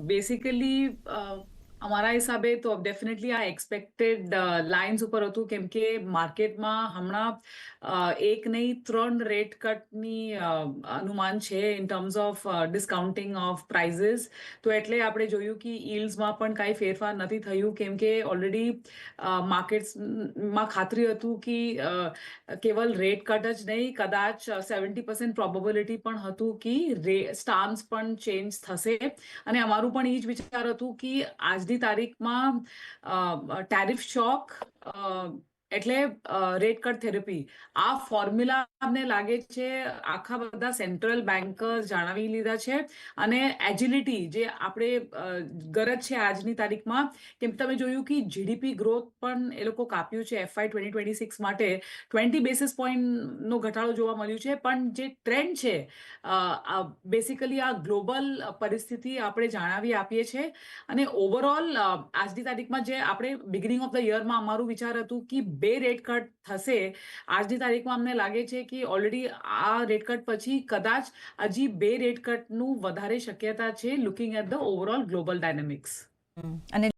Basically અમારા હિસાબે તો ડેફિનેટલી આ એક્સપેક્ટેડ લાઇન્સ ઉપર હતું, કેમ કે માર્કેટમાં હમણાં 1 નહીં 3 રેટ કટની અનુમાન છે in terms of discounting of prices. તો એટલે આપણે જોયું કે યીલ્ડ્સમાં પણ કાંઈ ફેરફાર નથી થયું, કેમ કે ઓલરેડી માર્કેટ્સમાં ખાતરી હતું કે કેવલ રેટ કટ જ નહીં, કદાચ 70% પ્રોબેબિલિટી પણ હતું કે સ્ટાન્સ પણ ચેન્જ થશે. અને અમારું પણ એ જ વિચાર હતું કે આજની તારીખમાં ટેરિફ શોક એટલે રેટ કટ થેરપી, આ ફોર્મ્યુલા અમને લાગે છે આખા બધા સેન્ટ્રલ બેન્કર્સ જાણવી લીધા છે. અને એજિલિટી જે આપણે ગરજ છે આજની તારીખમાં, કેમ તમે જોયું કે જીડીપી ગ્રોથ પણ એ લોકો કાપ્યું છે FY 2026 માટે 20 બેસિસ પોઈન્ટનો ઘટાડો જોવા મળ્યું છે. પણ જે ટ્રેન્ડ છે બેસિકલી આ ગ્લોબલ પરિસ્થિતિ આપણે જાણાવી આપીએ છીએ. અને ઓવરઓલ આજની તારીખમાં જે આપણે બિગિનિંગ ઓફ ધ યરમાં અમારું વિચાર હતું કે 2 રેટ કટ થશે, આજની તારીખમાં અમને લાગે છે કે ઓલરેડી આ રેટ કટ પછી કદાચ હજી 2 રેટ કટનું વધારે શક્યતા છે, looking at the overall global dynamics. અને